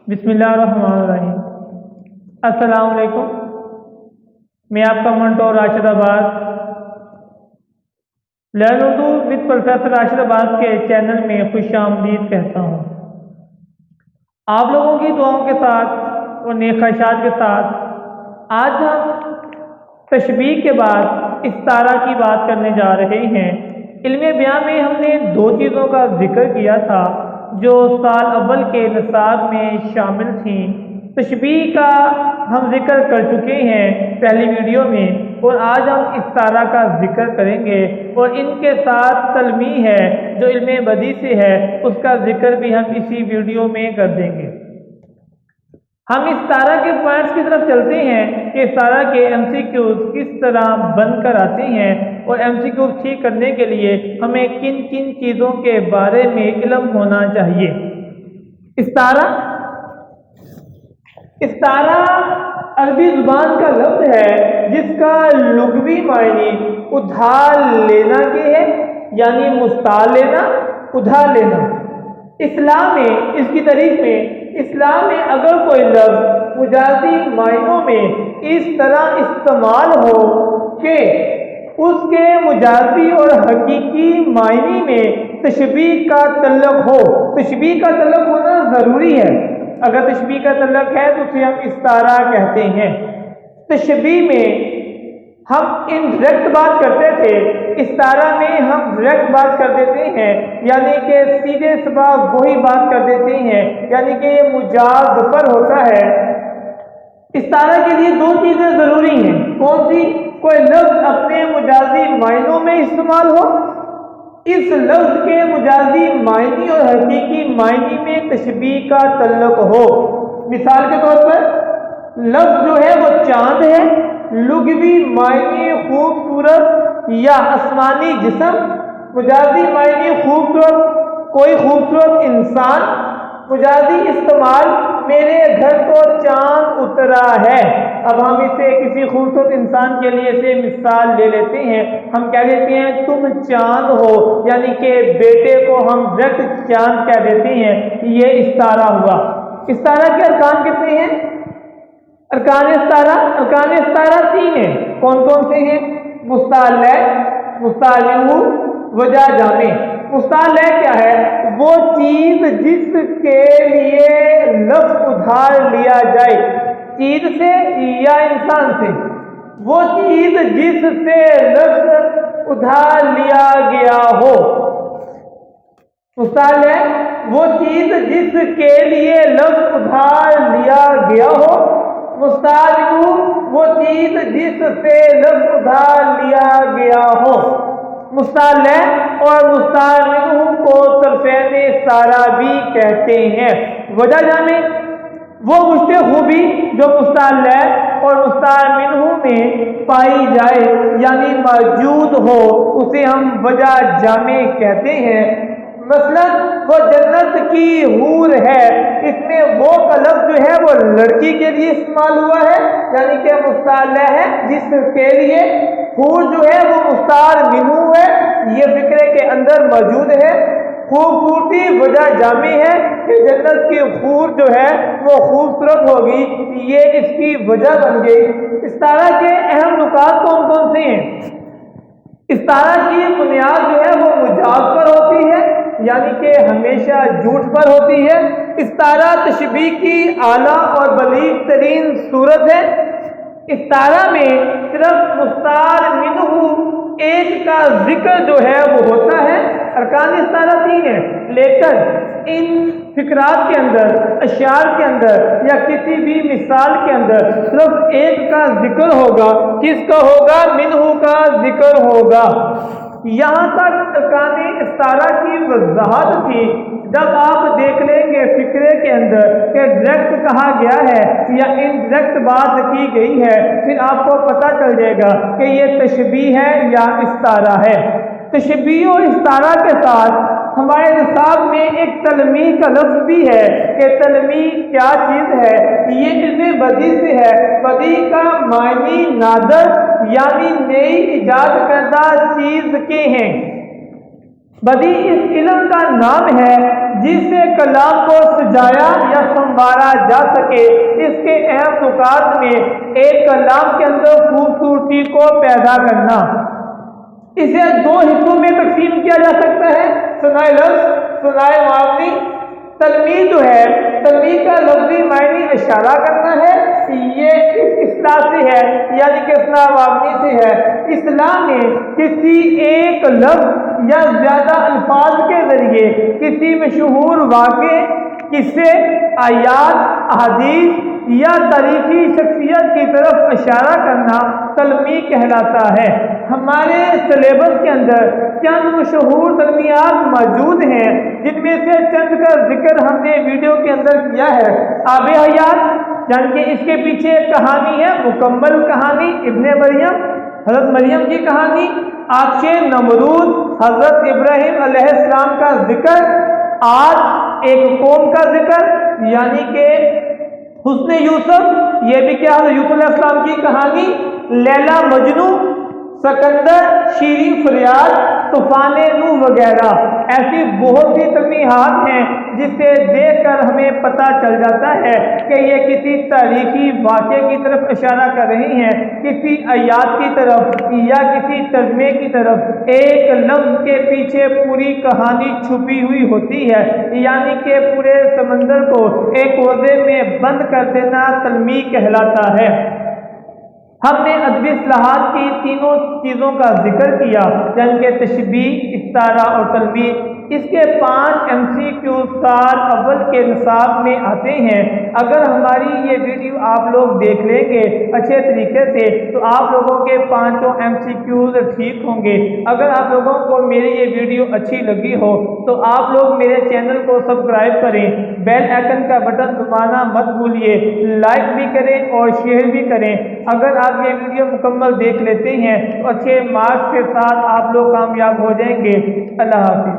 بسم اللہ الرحمن الرحیم۔ السلام علیکم، میں آپ کا mentor Rashid Abbas learn Urdu with professor Rashid Abbas کے چینل میں خوش آمدید کہتا ہوں۔ آپ لوگوں کی دعاؤں کے ساتھ اور نیک خواہشات کے ساتھ آج ہم تشبیہ کے بعد استعارہ کی بات کرنے جا رہے ہیں۔ علم بیان میں ہم نے دو چیزوں کا ذکر کیا تھا جو سال اول کے نصاب میں شامل تھیں۔ تشبیہ کا ہم ذکر کر چکے ہیں پہلی ویڈیو میں، اور آج ہم استعارہ کا ذکر کریں گے، اور ان کے ساتھ تلمیح ہے جو علم بدیع سے ہے، اس کا ذکر بھی ہم اسی ویڈیو میں کر دیں گے۔ ہم استعارہ کے پوائنٹس کی طرف چلتے ہیں کہ استعارہ کے MCQs کس طرح بن کر آتے ہیں، اور MCQs ٹھیک کرنے کے لیے ہمیں کن کن چیزوں کے بارے میں علم ہونا چاہیے۔ استعارہ عربی زبان کا لفظ ہے جس کا لغوی معنی ادھار لینا کے ہے، یعنی مستعار لینا، ادھار لینا۔ اسلام میں اس کی تعریف میں اسلام میں اگر کوئی لفظ مجازی معنوں میں اس طرح استعمال ہو کہ اس کے مجازی اور حقیقی معنی میں تشبیہ کا تعلق ہو، تشبیہ کا تعلق ہونا ضروری ہے۔ اگر تشبیہ کا تعلق ہے تو اسے ہم استعارہ کہتے ہیں۔ تشبیہ میں ہم انڈائریکٹ بات کرتے تھے، استعارہ میں ہم ڈائریکٹ بات کر دیتے ہیں، یعنی کہ سیدھے سبب وہی بات کر دیتے ہیں، یعنی کہ یہ مجاز پر ہوتا ہے۔ استعارہ کے لیے دو چیزیں ضروری ہیں۔ کون سی؟ کوئی لفظ اپنے مجازی معنوں میں استعمال ہو، اس لفظ کے مجازی معنی اور حقیقی معنی میں تشبیہ کا تعلق ہو۔ مثال کے طور پر لفظ جو ہے وہ چاند ہے، لغوی معنی خوبصورت یا آسمانی جسم، مجازی معنی خوبصورت کوئی خوبصورت انسان، مجازی استعمال میرے گھر کو چاند اترا ہے۔ اب ہم اسے کسی خوبصورت انسان کے لیے سے مثال لے لیتے ہیں، ہم کہہ دیتے ہیں تم چاند ہو، یعنی کہ بیٹے کو ہم ڈائریکٹ چاند کہہ دیتے ہیں، یہ استعارہ ہوا۔ استعارہ کے ارکان کتنے ہیں؟ ارکان استعارہ تین ہیں۔ کون کون سے ہیں؟ مستعار لہ، مستعار منہ، وجہ جامع۔ مستعار لہ کیا ہے؟ وہ چیز جس کے لیے لفظ ادھار لیا جائے، چیز سے یا انسان سے، وہ چیز جس سے لفظ ادھار لیا گیا ہو۔ مستعار لہ وہ چیز جس کے لیے لفظ ادھار لیا گیا ہو۔ مستعار منہ وہ چیز جس سے لفظ ادھار لیا گیا ہو۔ مستعار لہ اور مستعار منہ کو طرفین استعارہ بھی کہتے ہیں۔ وجہ جامع وہ مشتق خوبی جو مستعار لہ اور مستعار منہ میں پائی جائے، یعنی موجود ہو، اسے ہم وجہ جامع کہتے ہیں۔ مثلا وہ جنت کی حور ہے، اس میں وہ کا لفظ جو ہے وہ لڑکی کے لیے استعمال ہوا ہے، یعنی کہ مستعار لہ ہے جس کے لیے، حور جو ہے وہ مستعار منہ ہے، یہ فکرے کے اندر موجود ہے۔ خوبصورتی وجہ جامع ہے کہ جنت کی حور جو ہے وہ خوبصورت ہوگی، یہ اس کی وجہ بن گئی۔ استعارہ کے اہم نکات کون کون سے ہیں؟ استعارہ کی بنیاد جو ہے وہ مجاز پر ہوتی ہے، یعنی کہ ہمیشہ جھوٹ پر ہوتی ہے۔ استعارہ تشبیہ کی اعلیٰ اور بلیغ ترین صورت ہے۔ استعارہ میں صرف مستعار منہ ایک کا ذکر جو ہے وہ ہوتا ہے۔ ارکان استعارہ تین ہیں، لیکن ان فقرات کے اندر، اشعار کے اندر یا کسی بھی مثال کے اندر صرف ایک کا ذکر ہوگا۔ کس کا ہوگا؟ منہ کا ذکر ہوگا۔ یہاں تک ارکان استعارہ کی وضاحت تھی۔ جب آپ دیکھ لیں گے فقرے کے اندر کہ ڈائریکٹ کہا گیا ہے یا انڈائریکٹ بات کی گئی ہے، پھر آپ کو پتہ چل جائے گا کہ یہ تشبیہ ہے یا استعارہ ہے۔ تشبیہ اور استعارہ کے ساتھ ہمارے نصاب میں ایک تلمیح کا لفظ بھی ہے کہ تلمیح کیا چیز ہے۔ یہ علم بدیع سے ہے۔ بدیع کا معنی نادر، یعنی نئی ایجاد کردہ چیز کے ہیں۔ بدی اس علم کا نام ہے جس سے کلام کو سجایا یا سنوارا جا سکے۔ اس کے اہم نکات میں ایک کلام کے اندر خوبصورتی کو پیدا کرنا۔ اسے دو حصوں میں تقسیم کیا جا سکتا ہے، ثنائے لفظ، ثنائے معنی۔ تلمیح جو ہے، تلمیح کا لفظی معنی اشارہ کرنا ہے، یہ اس اصطلاح سے ہے، یعنی کہ ثناء معنی سے ہے۔ اصطلاح میں کسی ایک لفظ یا زیادہ الفاظ کے ذریعے کسی مشہور واقعے، قصے، آیات، احادیث یا تاریخی شخصیت کی طرف اشارہ کرنا تلمیح کہلاتا ہے۔ ہمارے سلیبس کے اندر چند مشہور تلمیحات موجود ہیں، جن میں سے چند کا ذکر ہم نے ویڈیو کے اندر کیا ہے۔ آب حیات، یعنی کہ اس کے پیچھے ایک کہانی ہے، مکمل کہانی، ابن مریم، حضرت مریم کی کہانی۔ آتش نمرود، حضرت ابراہیم علیہ السلام کا ذکر۔ آج ایک قوم کا ذکر، یعنی کہ حسن یوسف، یہ بھی کیا ہے، یوسف علیہ السلام کی کہانی۔ لیلا مجنو، سکندر، شیریں فریاد، طوفان نوح وغیرہ، ایسی بہت سی تلمیحات ہیں جس سے دیکھ کر ہمیں پتہ چل جاتا ہے کہ یہ کسی تاریخی واقعے کی طرف اشارہ کر رہی ہیں، کسی آیات کی طرف یا کسی ترجمے کی طرف۔ ایک لفظ کے پیچھے پوری کہانی چھپی ہوئی ہوتی ہے، یعنی کہ پورے سمندر کو ایک کوزے میں بند کر دینا تلمیح کہلاتا ہے۔ ہم نے ادبی اصطلاحات کی تینوں چیزوں کا ذکر کیا، یعنی کہ تشبیہ، استعارہ اور تلمیح۔ اس کے 5 MCQ سال اول کے نصاب میں آتے ہیں۔ اگر ہماری یہ ویڈیو آپ لوگ دیکھ لیں گے اچھے طریقے سے تو آپ لوگوں کے 5 MCQs ٹھیک ہوں گے۔ اگر آپ لوگوں کو میری یہ ویڈیو اچھی لگی ہو تو آپ لوگ میرے چینل کو سبسکرائب کریں، بیل آئکن کا بٹن دبانا مت بھولیے، لائک بھی کریں اور شیئر بھی کریں۔ اگر آپ یہ ویڈیو مکمل دیکھ لیتے ہیں تو اچھے مارکس کے ساتھ آپ لوگ کامیاب ہو جائیں گے۔ اللہ حافظ۔